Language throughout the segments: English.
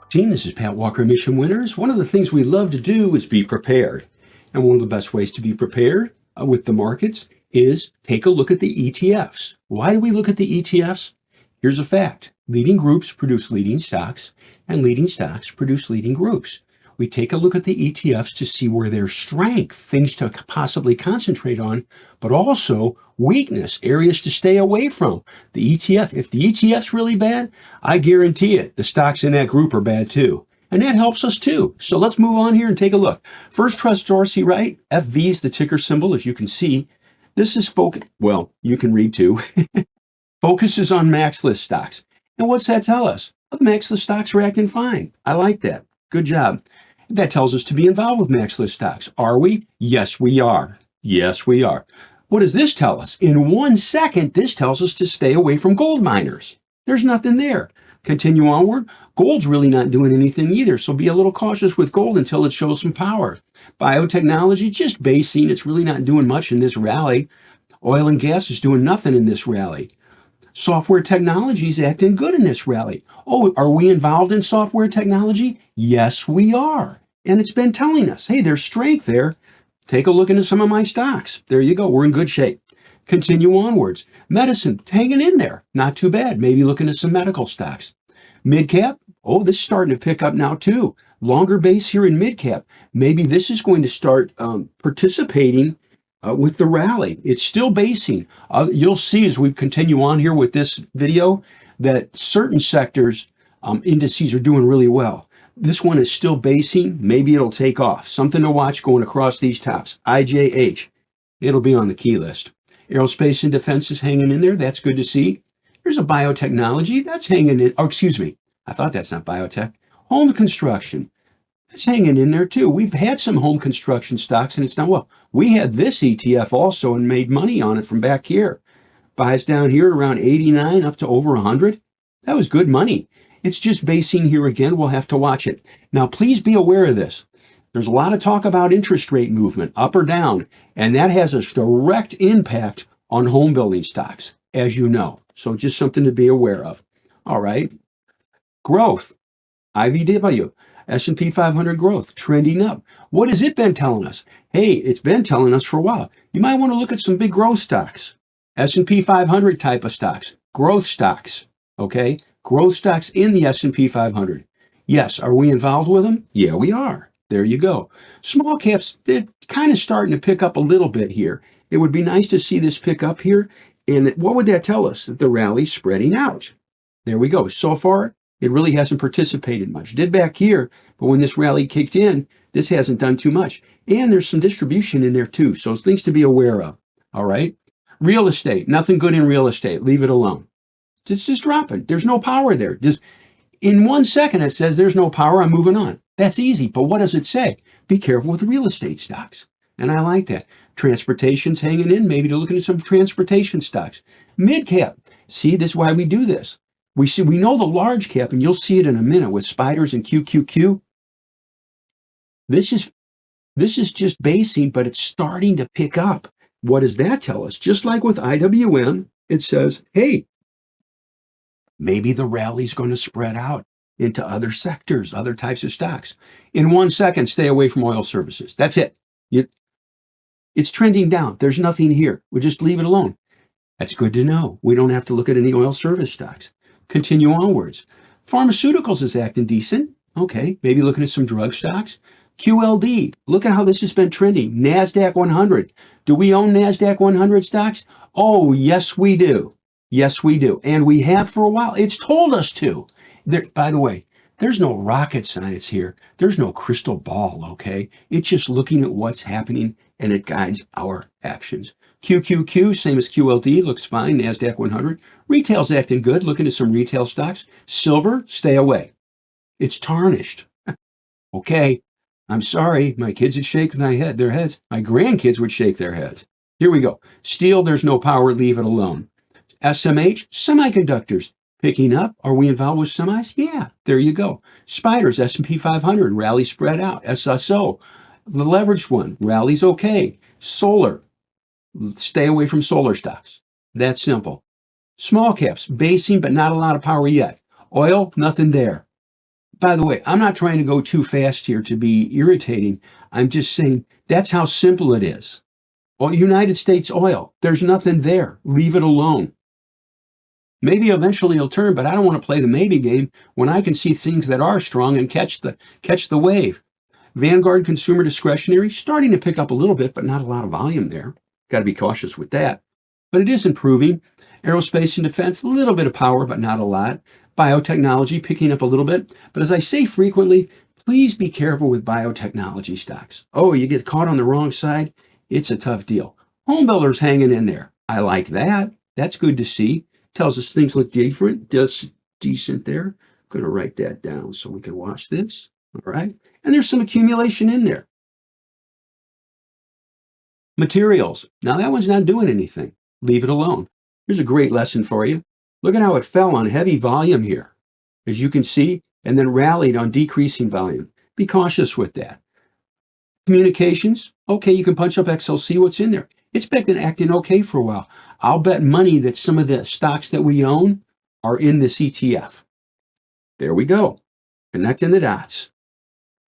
Team, this is Pat Walker, Mission Winners. One of the things we love to do is be prepared. And one of the best ways to be prepared with the markets is take a look at the ETFs. Why do we look at the ETFs? Here's a fact. Leading groups produce leading stocks, and leading stocks produce leading groups. We take a look at the ETFs to see where there's strength, things to possibly concentrate on, but also weakness, areas to stay away from. The ETF, if the ETF's really bad, I guarantee it, the stocks in that group are bad too. And that helps us too. So let's move on here and take a look. First, Trust Dorsey Wright, FV is the ticker symbol, as you can see. This is focus, well, you can read too. Focuses on MAXLIST stocks. And what's that tell us? Well, the MAXLIST stocks are acting fine. I like that. Good job. That tells us to be involved with MAXLIST stocks. Are we? Yes, we are. Yes, we are. What does this tell us? In 1 second, this tells us to stay away from gold miners. There's nothing there. Continue onward. Gold's really not doing anything either, so be a little cautious with gold until it shows some power. Biotechnology, just basing. It's really not doing much in this rally. Oil and gas is doing nothing in this rally. Software technology is acting good in this rally. Oh, are we involved in software technology? Yes, we are. And it's been telling us, hey, there's strength there. Take a look into some of my stocks. There you go. We're in good shape. Continue onwards. Medicine, hanging in there. Not too bad. Maybe looking at some medical stocks. Mid-cap, oh, this is starting to pick up now too. Longer base here in mid-cap. Maybe this is going to start participating with the rally. It's still basing. You'll see as we continue on here with this video that certain sectors, indices are doing really well. This one is still basing. Maybe it'll take off. Something to watch going across these tops. IJH, it'll be on the key list. Aerospace and defense is hanging in there. That's good to see. Here's a biotechnology. That's hanging in. Oh, excuse me. I thought that's not biotech. Home construction. It's hanging in there too. We've had some home construction stocks and it's done well. We had this ETF also and made money on it from back here. Buys down here around 89 up to over 100. That was good money. It's just basing here again. We'll have to watch it. Now, please be aware of this. There's a lot of talk about interest rate movement up or down, and that has a direct impact on home building stocks, as you know. So just something to be aware of. All right. Growth. IBUY. S&P 500 growth, trending up. What has it been telling us? Hey, it's been telling us for a while. You might want to look at some big growth stocks. S&P 500 type of stocks, growth stocks, okay? Growth stocks in the S&P 500. Yes, are we involved with them? Yeah, we are. There you go. Small caps, they're kind of starting to pick up a little bit here. It would be nice to see this pick up here. And what would that tell us? That the rally's spreading out. There we go. So far, it really hasn't participated much. Did back here, but when this rally kicked in, this hasn't done too much. And there's some distribution in there too, so things to be aware of. All right. Real estate, nothing good in real estate. Leave it alone. It's just dropping. There's no power there. Just in 1 second, it says there's no power. I'm moving on. That's easy. But what does it say? Be careful with real estate stocks. And I like that. Transportation's hanging in. Maybe to look at some transportation stocks. Mid cap. See, this is why we do this. We know the large cap, and you'll see it in a minute with spiders and QQQ. This is just basing, but it's starting to pick up. What does that tell us? Just like with IWM, it says, hey, maybe the rally's going to spread out into other sectors, other types of stocks. In 1 second, stay away from oil services. That's it. It's trending down. There's nothing here. We just leave it alone. That's good to know. We don't have to look at any oil service stocks. Continue onwards. Pharmaceuticals is acting decent. Okay, maybe looking at some drug stocks. QLD, look at how this has been trending. NASDAQ 100. Do we own NASDAQ 100 stocks? Oh, yes, we do. Yes, we do. And we have for a while. It's told us to. By the way, there's no rocket science here. There's no crystal ball, okay? It's just looking at what's happening and it guides our actions. QQQ, same as QLD, looks fine. NASDAQ 100. Retail's acting good. Looking at some retail stocks. Silver, stay away. It's tarnished. Okay, I'm sorry. My kids would shake their heads. My grandkids would shake their heads. Here we go. Steel, there's no power. Leave it alone. SMH, semiconductors. Picking up. Are we involved with semis? Yeah, there you go. Spiders, S&P 500. Rally spread out. SSO, the leveraged one. Rally's okay. Solar. Stay away from solar stocks. That's simple. Small caps, basing, but not a lot of power yet. Oil, nothing there. By the way, I'm not trying to go too fast here to be irritating. I'm just saying that's how simple it is. Well, United States oil, there's nothing there. Leave it alone. Maybe eventually it'll turn, but I don't want to play the maybe game when I can see things that are strong and catch the wave. Vanguard Consumer Discretionary starting to pick up a little bit, but not a lot of volume there. Got to be cautious with that. But it is improving. Aerospace and defense, a little bit of power, but not a lot. Biotechnology picking up a little bit. But as I say frequently, please be careful with biotechnology stocks. Oh, you get caught on the wrong side, it's a tough deal. Home builders hanging in there. I like that. That's good to see. Tells us things look different. Does decent there. I'm going to write that down so we can watch this. All right. And there's some accumulation in there. Materials. Now that one's not doing anything. Leave it alone. Here's a great lesson for you. Look at how it fell on heavy volume here, as you can see, and then rallied on decreasing volume. Be cautious with that. Communications. Okay, you can punch up Excel, see what's in there. It's been acting okay for a while. I'll bet money that some of the stocks that we own are in this ETF. There we go. Connecting the dots.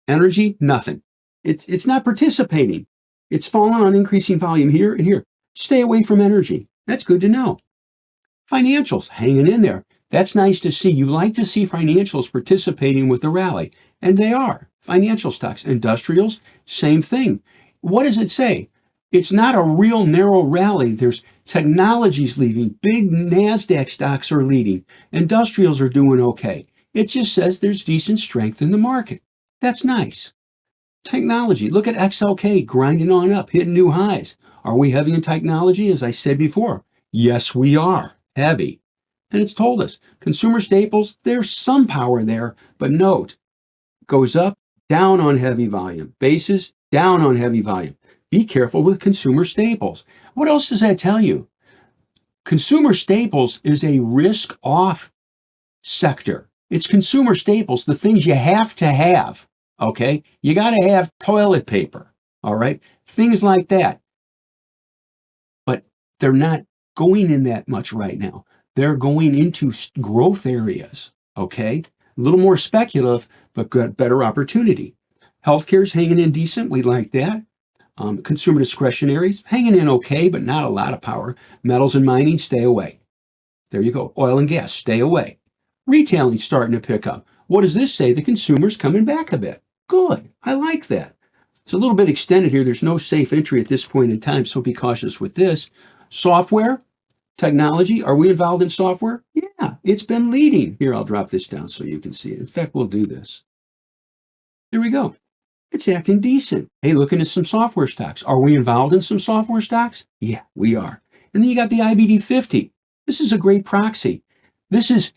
Energy, nothing. It's not participating. It's fallen on increasing volume here and here. Stay away from energy. That's good to know. Financials, hanging in there. That's nice to see. You like to see financials participating with the rally, and they are. Financial stocks. Industrials, same thing. What does it say? It's not a real narrow rally. There's technologies leading. Big NASDAQ stocks are leading. Industrials are doing okay. It just says there's decent strength in the market. That's nice. Technology. Look at XLK grinding on up, hitting new highs. Are we heavy in technology? As I said before, yes, we are heavy. And it's told us consumer staples, there's some power there, but note, goes up, down on heavy volume. Bases, down on heavy volume. Be careful with consumer staples. What else does that tell you? Consumer staples is a risk-off sector. It's consumer staples, the things you have to have. Okay, you got to have toilet paper, all right? Things like that. But they're not going in that much right now. They're going into growth areas, okay? A little more speculative, but got better opportunity. Healthcare's hanging in decent. We like that. Consumer discretionaries, hanging in okay, but not a lot of power. Metals and mining, stay away. There you go. Oil and gas, stay away. Retailing starting to pick up. What does this say? The consumer's coming back a bit. Good. I like that. It's a little bit extended here. There's no safe entry at this point in time, so be cautious with this. Software, technology. Are we involved in software? Yeah, it's been leading. Here, I'll drop this down so you can see it. In fact, we'll do this. There we go. It's acting decent. Hey, looking at some software stocks. Are we involved in some software stocks? Yeah, we are. And then you got the IBD 50. This is a great proxy. This is,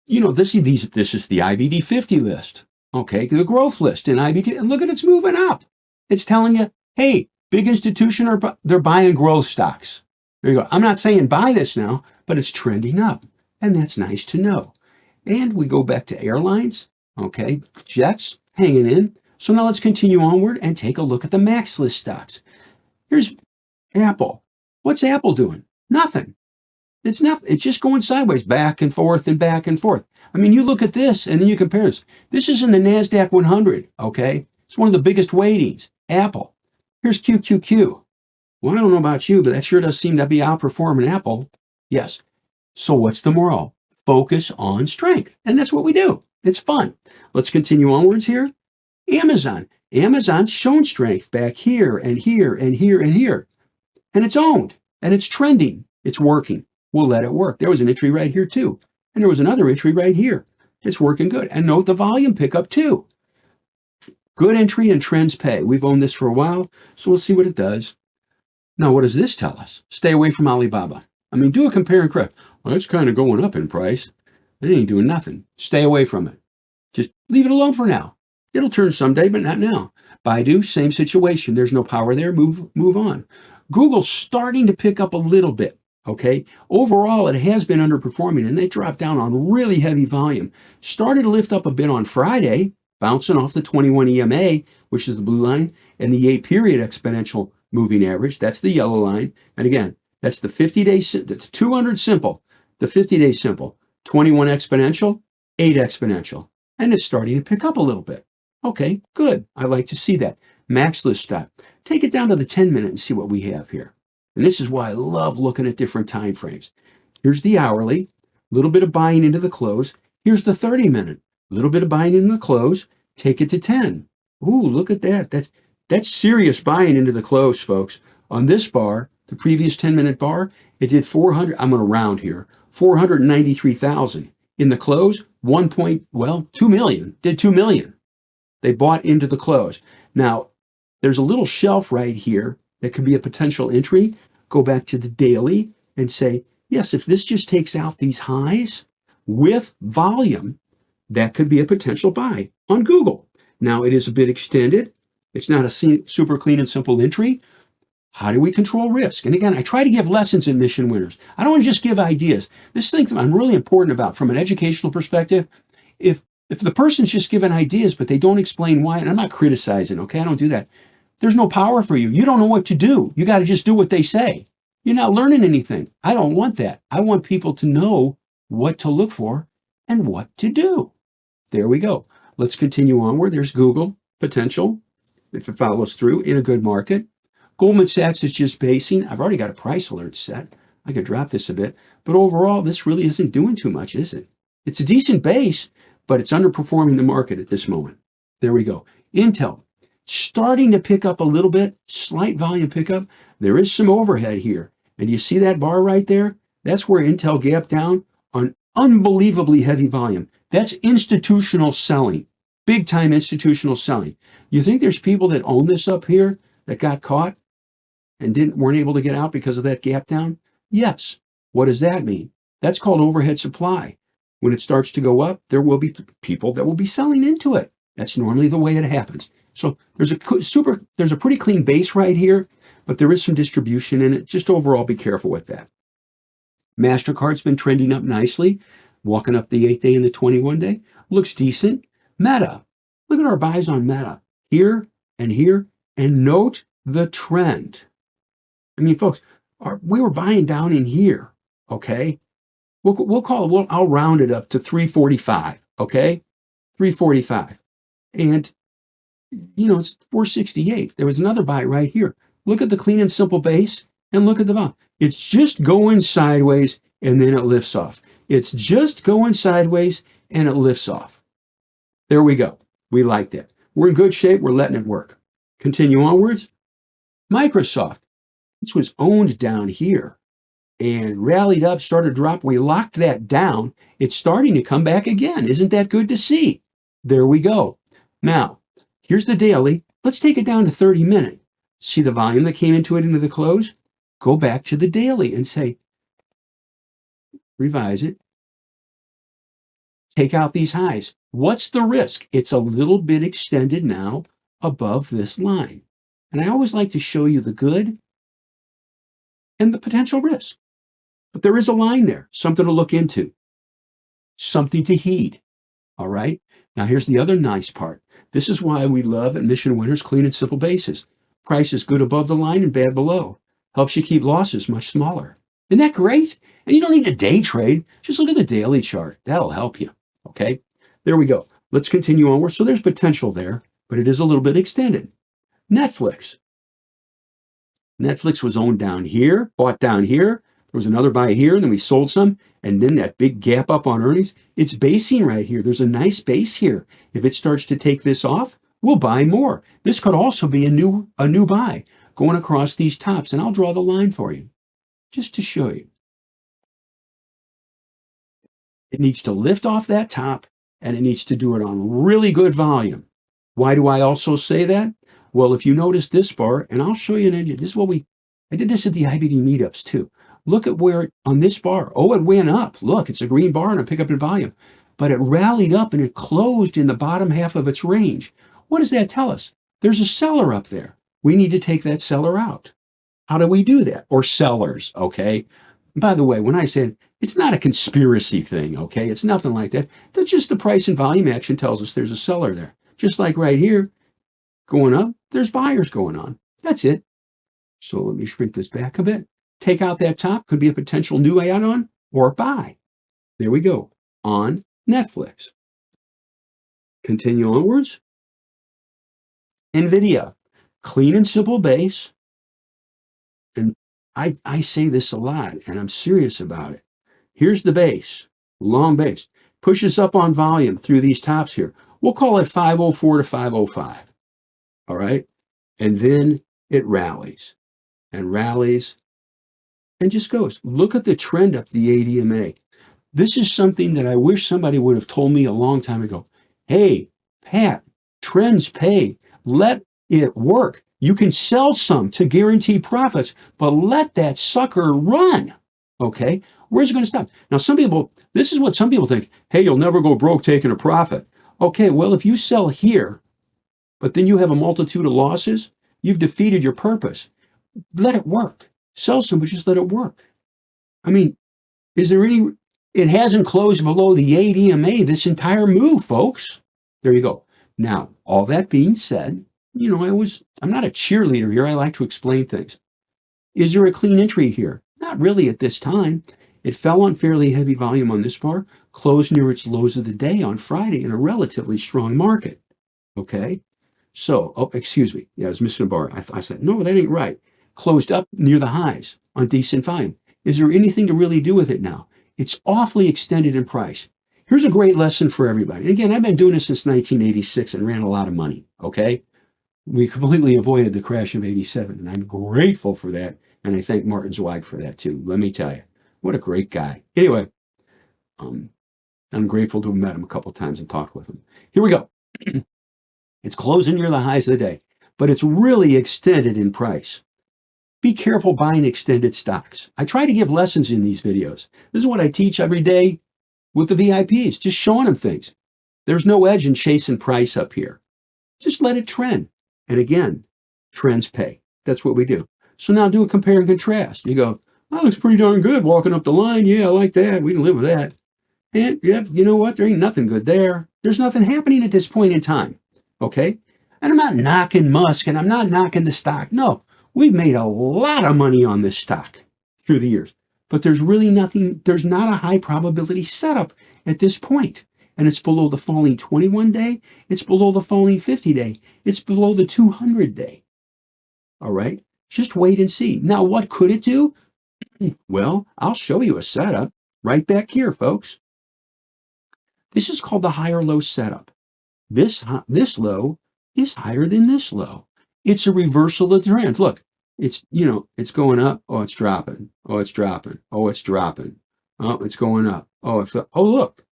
this is the IBD 50 list. Okay, the growth list in IBD, and look at it's moving up. It's telling you, hey, big institution, they're buying growth stocks. There you go. I'm not saying buy this now, but it's trending up, and that's nice to know. And we go back to airlines. Okay, jets hanging in. So now let's continue onward and take a look at the MAXLIST stocks. Here's Apple. What's Apple doing? Nothing. It's nothing. It's just going sideways, back and forth and back and forth. I mean, you look at this and then you compare this. This is in the NASDAQ 100, okay? It's one of the biggest weightings, Apple. Here's QQQ. Well, I don't know about you, but that sure does seem to be outperforming Apple. Yes. So what's the moral? Focus on strength. And that's what we do. It's fun. Let's continue onwards here. Amazon. Amazon's shown strength back here and here and here and here. And it's owned and it's trending. It's working. We'll let it work. There was an entry right here too. And there was another entry right here. It's working good. And note the volume pickup too. Good entry and trends pay. We've owned this for a while, so we'll see what it does. Now, what does this tell us? Stay away from Alibaba. I mean, do a compare and correct. Well, it's kind of going up in price. It ain't doing nothing. Stay away from it. Just leave it alone for now. It'll turn someday, but not now. BIDU, same situation. There's no power there. Move on. Google's starting to pick up a little bit. Okay. Overall, it has been underperforming, and they dropped down on really heavy volume. Started to lift up a bit on Friday, bouncing off the 21 EMA, which is the blue line, and the 8-period exponential moving average. That's the yellow line. And again, that's the 50-day, the 200 simple, the 50-day simple, 21 exponential, 8 exponential. and it's starting to pick up a little bit. Okay, good. I like to see that. MAXLIST stop. Take it down to the 10-minute and see what we have here. And this is why I love looking at different time frames. Here's the hourly, a little bit of buying into the close. Here's the 30-minute, a little bit of buying into the close. Take it to 10. Ooh, look at that. That's serious buying into the close, folks. On this bar, the previous 10-minute bar, it did 400. I'm going to round here. 493,000. In the close, 2 million. Did 2 million. They bought into the close. Now, there's a little shelf right here that could be a potential entry. Go back to the daily and say, yes, if this just takes out these highs with volume, that could be a potential buy on Google. Now, it is a bit extended. It's not a super clean and simple entry. How do we control risk? And again, I try to give lessons in Mission Winners. I don't want to just give ideas. This thing that I'm really important about from an educational perspective, if the person's just giving ideas, but they don't explain why, and I'm not criticizing, okay? I don't do that. There's no power for you. You don't know what to do. You got to just do what they say. You're not learning anything. I don't want that. I want people to know what to look for and what to do. There we go. Let's continue onward. There's Google potential, if it follows through in a good market. Goldman Sachs is just basing. I've already got a price alert set. I could drop this a bit. But overall, this really isn't doing too much, is it? It's a decent base, but it's underperforming the market at this moment. There we go. Intel, starting to pick up a little bit, slight volume pickup. There is some overhead here. And you see that bar right there? That's where Intel gapped down on unbelievably heavy volume. That's institutional selling, big time institutional selling. You think there's people that own this up here that got caught and weren't able to get out because of that gap down? Yes. What does that mean? That's called overhead supply. When it starts to go up, there will be people that will be selling into it. That's normally the way it happens. So there's a pretty clean base right here, but there is some distribution in it. Just overall, be careful with that. MasterCard's been trending up nicely, walking up the 8-day and the 21-day. Looks decent. Meta, look at our buys on Meta here, and note the trend. I mean, folks, we were buying down in here, okay? I'll round it up to 345, okay? 345. And, it's 468. There was another buy right here. Look at the clean and simple base and look at the volume. It's just going sideways and then it lifts off. It's just going sideways and it lifts off. There we go. We like that. We're in good shape. We're letting it work. Continue onwards. Microsoft. This was owned down here and rallied up, started to drop. We locked that down. It's starting to come back again. Isn't that good to see? There we go. Now, here's the daily. Let's take it down to 30-minute. See the volume that came into the close? Go back to the daily and say, revise it. Take out these highs. What's the risk? It's a little bit extended now above this line. And I always like to show you the good and the potential risk. But there is a line there, something to look into, something to heed. All right? Now, here's the other nice part. This is why we love at Mission Winners clean and simple basis. Price is good above the line and bad below. Helps you keep losses much smaller. Isn't that great? And you don't need a day trade. Just look at the daily chart. That'll help you. Okay? There we go. Let's continue onward. So there's potential there, but it is a little bit extended. Netflix. Netflix was owned down here, bought down here. There was another buy here, and then we sold some, and then that big gap up on earnings. It's basing right here. There's a nice base here. If it starts to take this off, we'll buy more. This could also be a new buy going across these tops, and I'll draw the line for you just to show you. It needs to lift off that top, and it needs to do it on really good volume. Why do I also say that? Well, if you notice this bar, and I'll show you an engine. This is what I did this at the IBD meetups too. Look at where on this bar, it went up. Look, it's a green bar and a pickup in volume, but it rallied up and it closed in the bottom half of its range. What does that tell us? There's a seller up there. We need to take that seller out. How do we do that? Or sellers, okay? By the way, when I said it's not a conspiracy thing, okay? It's nothing like that. That's just the price and volume action tells us there's a seller there. Just like right here, going up, there's buyers going on. That's it. So let me shrink this back a bit. Take out that top, could be a potential new add-on or buy. There we go, on Netflix. Continue onwards. NVIDIA, clean and simple base. And I say this a lot, and I'm serious about it. Here's the base, long base. Pushes up on volume through these tops here. We'll call it 504 to 505. All right? And then it rallies and rallies and just goes. Look at the trend up the ADMA. This is something that I wish somebody would have told me a long time ago. Hey, Pat, trends pay. Let it work. You can sell some to guarantee profits, but let that sucker run. Okay? Where's it going to stop? Now, some people, this is what some people think. Hey, you'll never go broke taking a profit. Okay, well, if you sell here, but then you have a multitude of losses, you've defeated your purpose. Let it work. Sell some, but just let it work. I mean, is there any, it hasn't closed below the ADMA this entire move, folks. There you go. Now, all that being said, you know, I'm not a cheerleader here. I like to explain things. Is there a clean entry here? Not really at this time. It fell on fairly heavy volume on this bar, closed near its lows of the day on Friday in a relatively strong market. Okay? So, oh, excuse me. Yeah, I was missing a bar. I said, no, that ain't right. Closed up near the highs on decent volume. Is there anything to really do with it now? It's awfully extended in price. Here's a great lesson for everybody. And again, I've been doing this since 1986 and ran a lot of money. Okay? We completely avoided the crash of 87, and I'm grateful for that. And I thank Martin Zweig for that too. Let me tell you, what a great guy. Anyway, I'm grateful to have met him a couple of times and talked with him. Here we go. It's closing near the highs of the day, but it's really extended in price. Be careful buying extended stocks. I try to give lessons in these videos. This is what I teach every day with the VIPs, just showing them things. There's no edge in chasing price up here. Just let it trend. And again, trends pay. That's what we do. So now do a compare and contrast. You go, that looks pretty darn good walking up the line. Yeah, I like that. We can live with that. And yeah, you know what? There ain't nothing good there. There's nothing happening at this point in time. Okay? And I'm not knocking Musk and I'm not knocking the stock. No, we've made a lot of money on this stock through the years. But there's really nothing, there's not a high probability setup at this point. And it's below the falling 21-day. It's below the falling 50-day. It's below the 200-day. All right? Just wait and see. Now, what could it do? Well, I'll show you a setup right back here, folks. This is called the higher low setup. This low is higher than this low. It's a reversal of the trend. Look, it's, you know, it's going up. Oh, it's dropping. Oh, it's dropping. Oh, it's dropping. Oh, it's going up. Oh, look.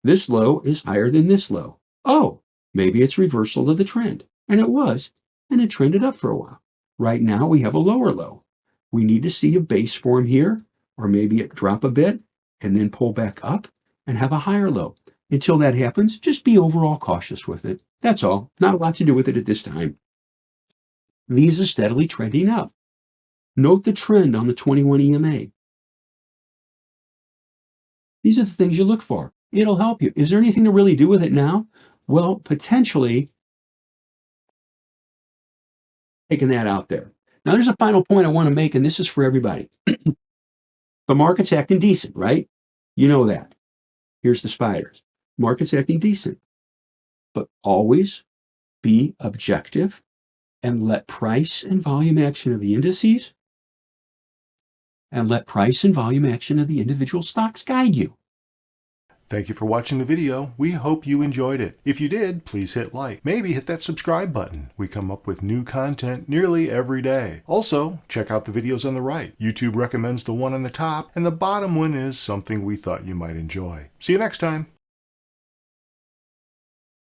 This low is higher than this low. Oh, maybe it's reversal of the trend. And it was. And it trended up for a while. Right now, we have a lower low. We need to see a base form here, or maybe it drop a bit and then pull back up and have a higher low. Until that happens, just be overall cautious with it. That's all. Not a lot to do with it at this time. Visa steadily trending up. Note the trend on the 21 EMA. These are the things you look for. It'll help you. Is there anything to really do with it now? Well, potentially taking that out there. Now, there's a final point I want to make, and this is for everybody. The market's acting decent, right? You know that. Here's the spiders. Market's acting decent. But always be objective and let price and volume action of the indices and let price and volume action of the individual stocks guide you. Thank you for watching the video. We hope you enjoyed it. If you did, please hit like. Maybe hit that subscribe button. We come up with new content nearly every day. Also, check out the videos on the right. YouTube recommends the one on the top, and the bottom one is something we thought you might enjoy. See you next time.